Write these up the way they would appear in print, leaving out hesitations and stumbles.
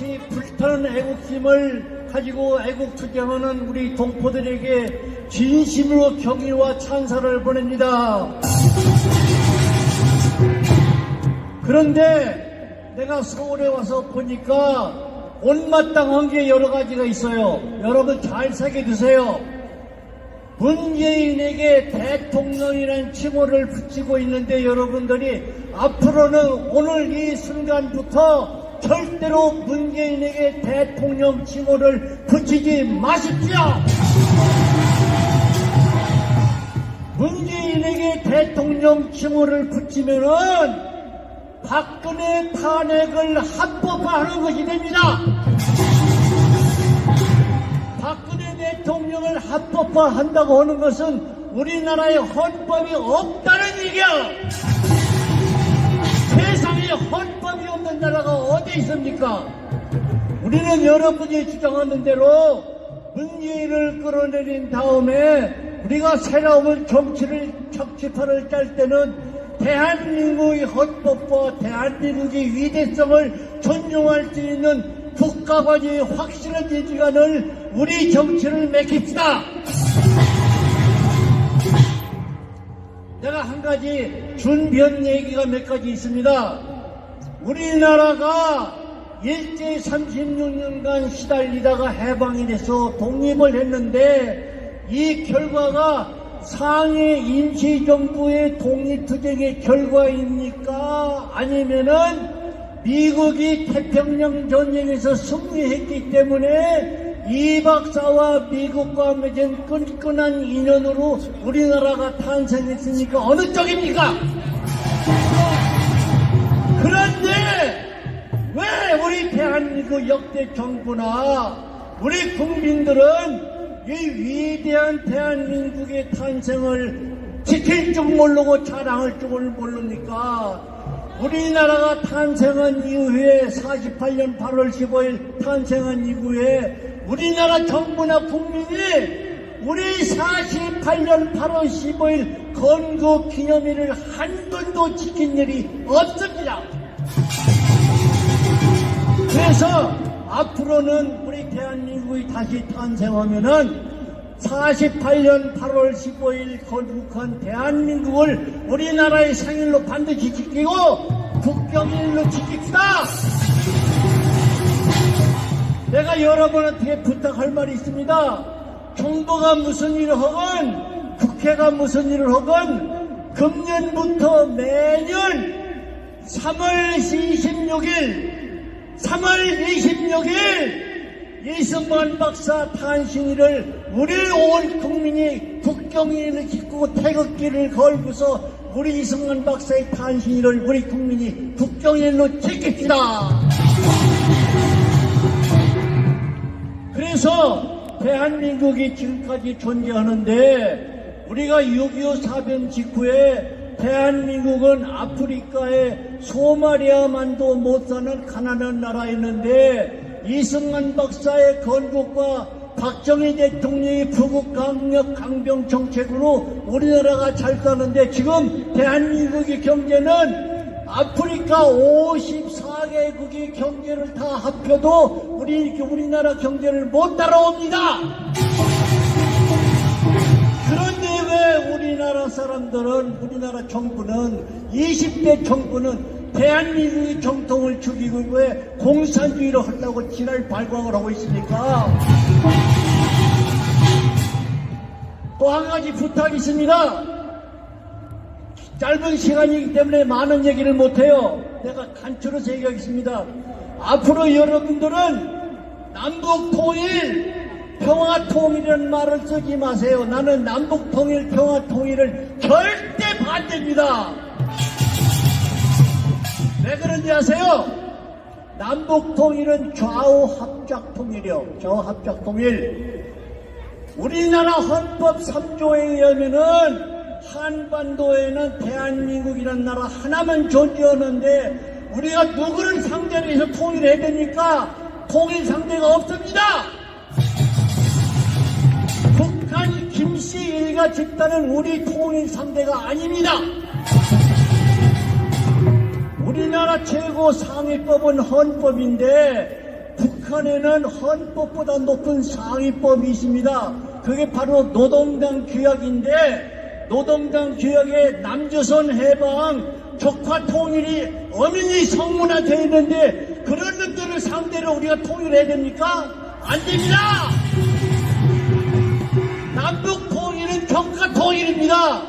이같이 불타는 애국심을 가지고 애국투쟁하는 우리 동포들에게 진심으로 경의와 찬사를 보냅니다. 그런데 내가 서울에 와서 보니까 못마땅한 게 여러 가지가 있어요. 여러분 잘 새겨두세요. 문재인에게 대통령이라는 칭호를 붙이고 있는데 여러분들이 앞으로는 오늘 이 순간부터 절대로 문재인에게 대통령 칭호를 붙이지 마십시오. 문재인에게 대통령 칭호를 붙이면은 박근혜 탄핵을 합법화하는 것이 됩니다. 박근혜 대통령을 합법화한다고 하는 것은 우리나라에 헌법이 없다는 얘기야. 세상에 헌법이 없는 나라가 어디 있습니까? 우리는 여러분이 주장하는 대로 문재인을 끌어내린 다음에 우리가 새로운 정치를 척지판을 짤 때는 대한민국의 헌법과 대한민국의 위대성을 존중할 수 있는 국가관이 확실한 지지관을 우리 정치를 맺힙시다. 내가 한 가지 준비한 얘기가 몇 가지 있습니다. 우리나라가 일제 36년간 시달리다가 해방이 돼서 독립을 했는데 이 결과가 상해 임시정부의 독립투쟁의 결과입니까? 아니면은 미국이 태평양 전쟁에서 승리했기 때문에 이 박사와 미국과 맺은 끈끈한 인연으로 우리나라가 탄생했으니까 어느 쪽입니까? 그런데 왜 우리 대한민국 역대 정부나 우리 국민들은 이 위대한 대한민국의 탄생을 지킬 줄 모르고 자랑할 줄을 모릅니까? 우리나라가 탄생한 이후에 48년 8월 15일 탄생한 이후에 우리나라 정부나 국민이 우리 48년 8월 15일 건국 기념일을 한 번도 지킨 일이 없습니다. 그래서 앞으로는 우리 대한민국이 다시 탄생하면은 48년 8월 15일 건국한 대한민국을 우리나라의 생일로 반드시 지키고 국경일로 지킵시다. 내가 여러분한테 부탁할 말이 있습니다. 정부가 무슨 일을 하건 국회가 무슨 일을 하건 금년부터 매년 3월 26일 이승만 박사 탄신일을 우리 온 국민이 국경일을 짓고 태극기를 걸고서 우리 이승만 박사의 탄신일을 우리 국민이 국경일로 지킵시다. 그래서 대한민국이 지금까지 존재하는데 우리가 6.25 사변 직후에 대한민국은 아프리카의 소마리아만도 못 사는 가난한 나라였는데 이승만 박사의 건국과 박정희 대통령의 부국 강력 강병 정책으로 우리나라가 잘 사는데 지금 대한민국의 경제는 아프리카 54개국의 경제를 다 합쳐도 우리나라 경제를 못 따라옵니다. 그런데 왜 우리나라 사람들은 우리나라 정부는 20대 정부는 대한민국의 정통을 죽이고 왜 공산주의를 하려고 지랄 발광을 하고 있습니까? 또 한 가지 부탁이 있습니다. 짧은 시간이기 때문에 많은 얘기를 못해요. 내가 간추려서 얘기하겠습니다. 앞으로 여러분들은 남북통일, 평화통일이라는 말을 쓰지 마세요. 나는 남북통일, 평화통일을 절대 반대입니다. 왜 그런지 아세요? 남북통일은 좌우합작통일이요. 좌우합작통일. 우리나라 헌법 3조에 의하면은 한반도에는 대한민국이라는 나라 하나만 존재하는데 우리가 누구를 상대로 해서 통일해야 됩니까? 통일 상대가 없습니다. 북한 김씨 일가 집단은 우리 통일 상대가 아닙니다. 우리나라 최고 상위법은 헌법인데 북한에는 헌법보다 높은 상위법이 있습니다. 그게 바로 노동당 규약인데 노동당 규약에 남조선 해방 적화 통일이 엄연히 성문화되어 있는데 그런 것들을 상대로 우리가 통일해야 됩니까? 안 됩니다. 남북 통일은 평화 통일입니다.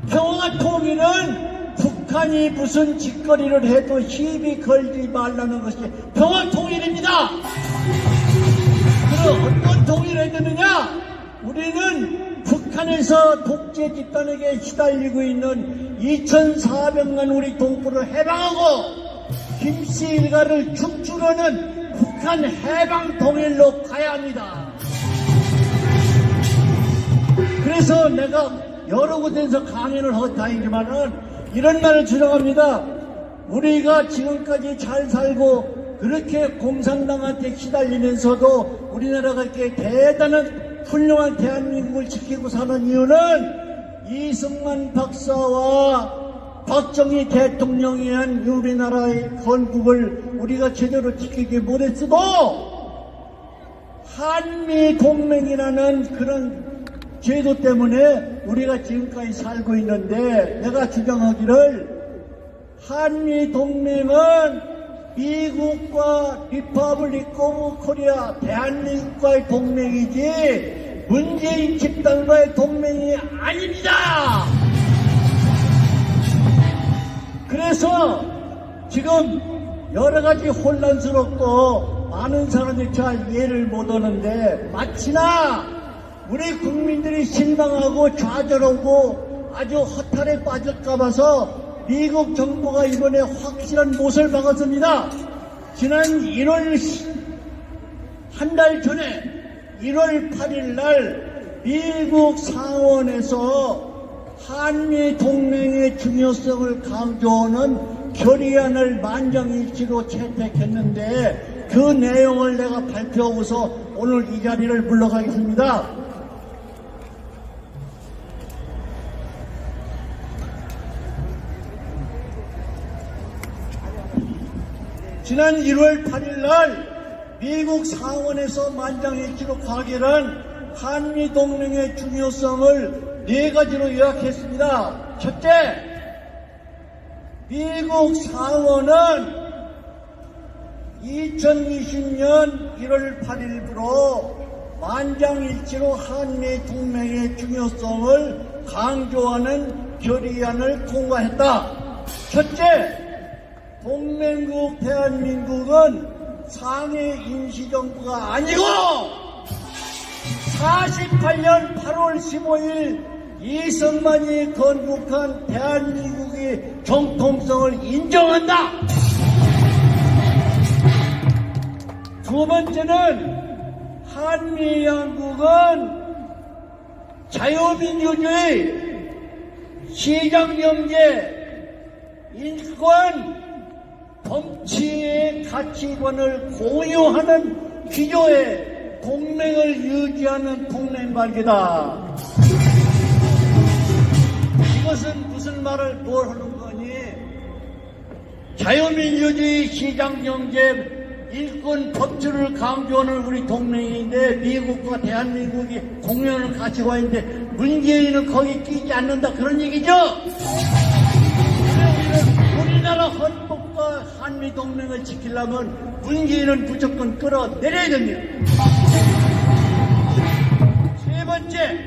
평화 통일은 북한이 무슨 짓거리를 해도 시비 걸지 말라는 것이 평화 통일입니다. 그럼 어떤 통일을 해야 되느냐? 우리는 북한에서 독재 집단에게 시달리고 있는 2,400만 우리 동포를 해방하고 김씨 일가를 축출하는 북한 해방 통일로 가야 합니다. 그래서 내가 여러 곳에서 강연을 하고 다니지만은 이런 말을 주장합니다. 우리가 지금까지 잘 살고 그렇게 공산당한테 시달리면서도 우리나라가 이렇게 대단한 훌륭한 대한민국을 지키고 사는 이유는 이승만 박사와 박정희 대통령이 한 우리나라의 건국을 우리가 제대로 지키지 못했어도 한미 동맹이라는 그런 제도 때문에 우리가 지금까지 살고 있는데 내가 주장하기를 한미 동맹은 미국과 리퍼블릭 오브 코리아 대한민국과의 동맹이지 문재인 집단과의 동맹이 아닙니다. 그래서 지금 여러 가지 혼란스럽고 많은 사람들이 잘 이해를 못하는데 마치나 우리 국민들이 실망하고 좌절하고 아주 허탈에 빠질까 봐서 미국 정부가 이번에 확실한 못을 박았습니다. 지난 1월 한 달 전에 1월 8일 날 미국 상원에서 한미 동맹의 중요성을 강조하는 결의안을 만장일치로 채택했는데 그 내용을 내가 발표하고서 오늘 이 자리를 물러가겠습니다. 지난 1월 8일 날 미국 상원에서 만장일치로 가결한 한미동맹의 중요성을 4가지로 요약했습니다. 첫째, 미국 상원은 2020년 1월 8일부로 만장일치로 한미동맹의 중요성을 강조하는 결의안을 통과했다. 첫째, 동맹국 대한민국은 상해 임시정부가 아니고 48년 8월 15일 이승만이 건국한 대한민국의 정통성을 인정한다. 두 번째는 한미양국은 자유민주주의, 시장경제, 인권, 정치의 가치관을 공유하는 기조의 동맹을 유지하는 동맹관계다. 이것은 무슨 말을 뭘 하는 거니? 자유민주주의, 시장경제, 인권, 법치를 강조하는 우리 동맹인데 미국과 대한민국이 공유하는 가치관인데 문재인은 거기 끼지 않는다 그런 얘기죠? 우리나라 헌법과 한미동맹을 지키려면 문재인은 무조건 끌어내려야 됩니다. 세 번째,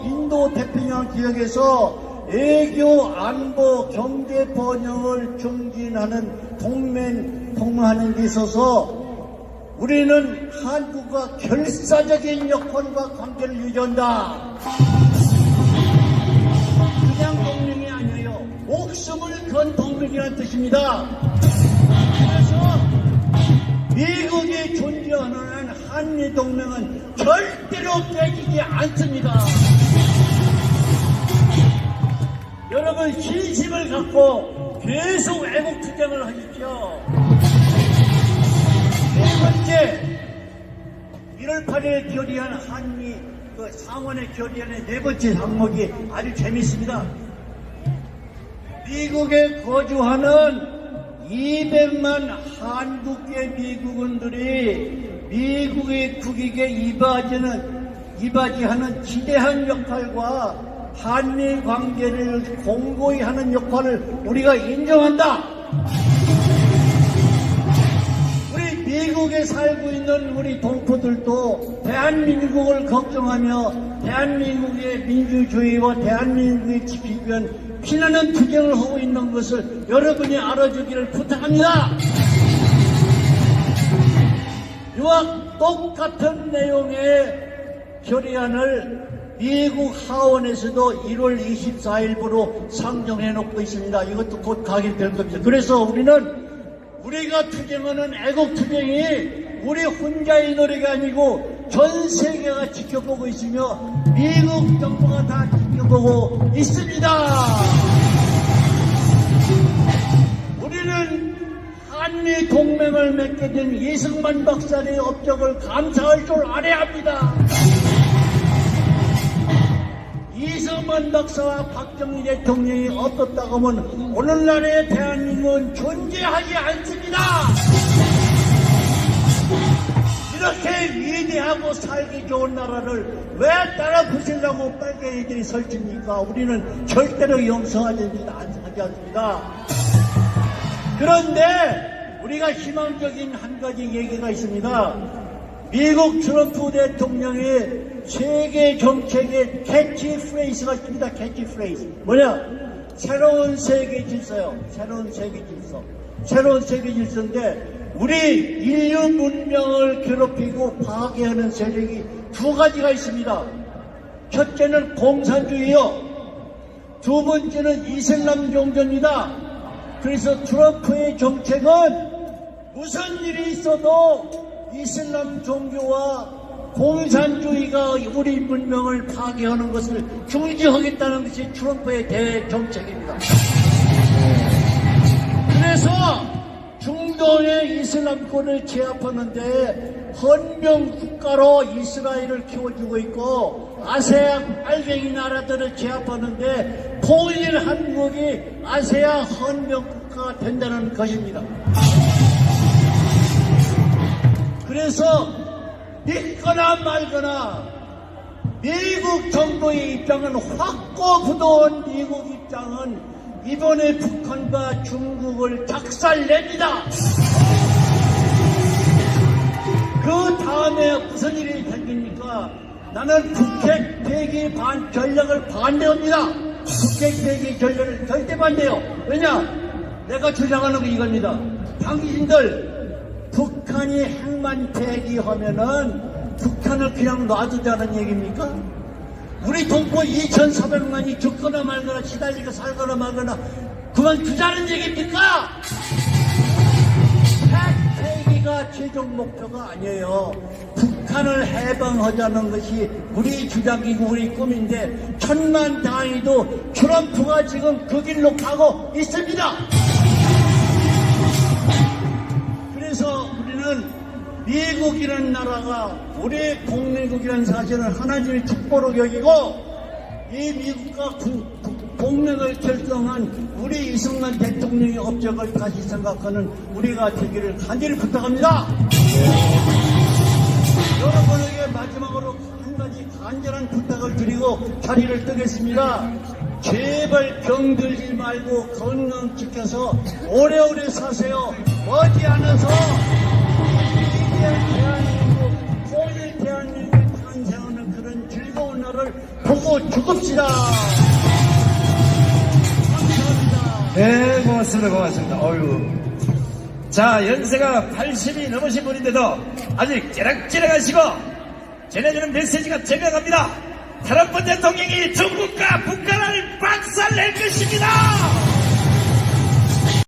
인도태평양 지역에서 외교, 안보, 경제 번영을 증진하는 동맹하는 데 있어서 우리는 한국과 결사적인 역할과 관계를 유지한다. 그냥 동맹이 아니에요. 목숨을 건 동맹이라는 뜻입니다. 그래서 미국이 존재하는 한미동맹은 절대로 깨지지 않습니다. 여러분 신심을 갖고 계속 애국 투쟁을 하십시오. 네 번째, 1월 8일에 결의한 한미 상원의 결의안의 네 번째 항목이 아주 재미있습니다. 미국에 거주하는 200만 한국계 미국인들이 미국의 국익에 이바지하는 지대한 역할과 한미 관계를 공고히 하는 역할을 우리가 인정한다. 우리 미국에 살고 있는 우리 동포들도 대한민국을 걱정하며 대한민국의 민주주의와 대한민국을 지키기 위한 피나는 투쟁을 하고 있는 것을 여러분이 알아주기를 부탁합니다. 이와 똑같은 내용의 결의안을 미국 하원에서도 1월 24일부로 상정해 놓고 있습니다. 이것도 곧 가게 될 겁니다. 그래서 우리가 투쟁하는 애국 투쟁이 우리 혼자의 노래가 아니고 전 세계가 지켜보고 있으며 미국 정부가 다 지켜보고 있습니다. 우리는 한미 동맹을 맺게 된 이승만 박사의 업적을 감사할 줄 알아야 합니다. 이승만 박사와 박정희 대통령이 없었다고 하면 오늘날의 대한민국은 존재하지 않습니다. 이렇게 위대하고 살기 좋은 나라를 왜 따라 부수려고 빨갱이들이 설칩니까? 우리는 절대로 용서하지 않습니다. 그런데 우리가 희망적인 한 가지 얘기가 있습니다. 미국 트럼프 대통령의 세계 정책의 캐치프레이즈가 있습니다. 캐치프레이즈. 뭐냐? 새로운 세계 질서요. 새로운 세계 질서. 새로운 세계 질서인데 우리 인류 문명을 괴롭히고 파괴하는 세력이 두 가지가 있습니다. 첫째는 공산주의요. 두 번째는 이슬람 종교입니다. 그래서 트럼프의 정책은 무슨 일이 있어도 이슬람 종교와 공산주의가 우리 문명을 파괴하는 것을 중지하겠다는 것이 트럼프의 대정책입니다. 그래서 중동의 이슬람권을 제압하는데 헌병 국가로 이스라엘을 키워주고 있고 아세안 빨갱이 나라들을 제압하는데 통일 한국이 아세안 헌병 국가가 된다는 것입니다. 그래서 믿거나 말거나 미국 정부의 입장은 확고부도한 미국 입장은 이번에 북한과 중국을 작살냅니다. 그 다음에 무슨 일이 생깁니까? 나는 북핵 폐기 전략을 반대합니다. 북핵 폐기 전략을 절대 반대요. 왜냐? 내가 주장하는 게 이겁니다. 당신들 북한이 핵만 폐기하면은 북한을 그냥 놔두자는 얘기입니까? 우리 동포 2,400만이 죽거나 말거나 시달리고 살거나 말거나 그만두자는 얘기입니까? 핵 폐기가 최종 목표가 아니에요. 북한을 해방하자는 것이 우리 주장이고 우리 꿈인데 천만 다행히도 트럼프가 지금 그 길로 가고 있습니다. 그래서 우리는 미국이라는 나라가 우리 동맹국이라는 사실은 하나님의 축복으로 여기고 이 미국과 동맹을 결정한 우리 이승만 대통령의 업적을 다시 생각하는 우리가 되기를 간절히 부탁합니다. 여러분에게 마지막으로 한 가지 간절한 부탁을 드리고 자리를 뜨겠습니다. 제발 병들지 말고 건강 지켜서 오래오래 사세요. 머지않아서 대한민국, 통일 대한민국이 탄생하는 그런 즐거운 날을 보고 죽읍시다. 감사합니다. 네, 고맙습니다. 어휴. 자, 연세가 80이 넘으신 분인데도 아직 찌락찌락하시고 전해주는 메시지가 정확합니다. 트럼프 대통령이 중국과 북한을 박살낼 것입니다.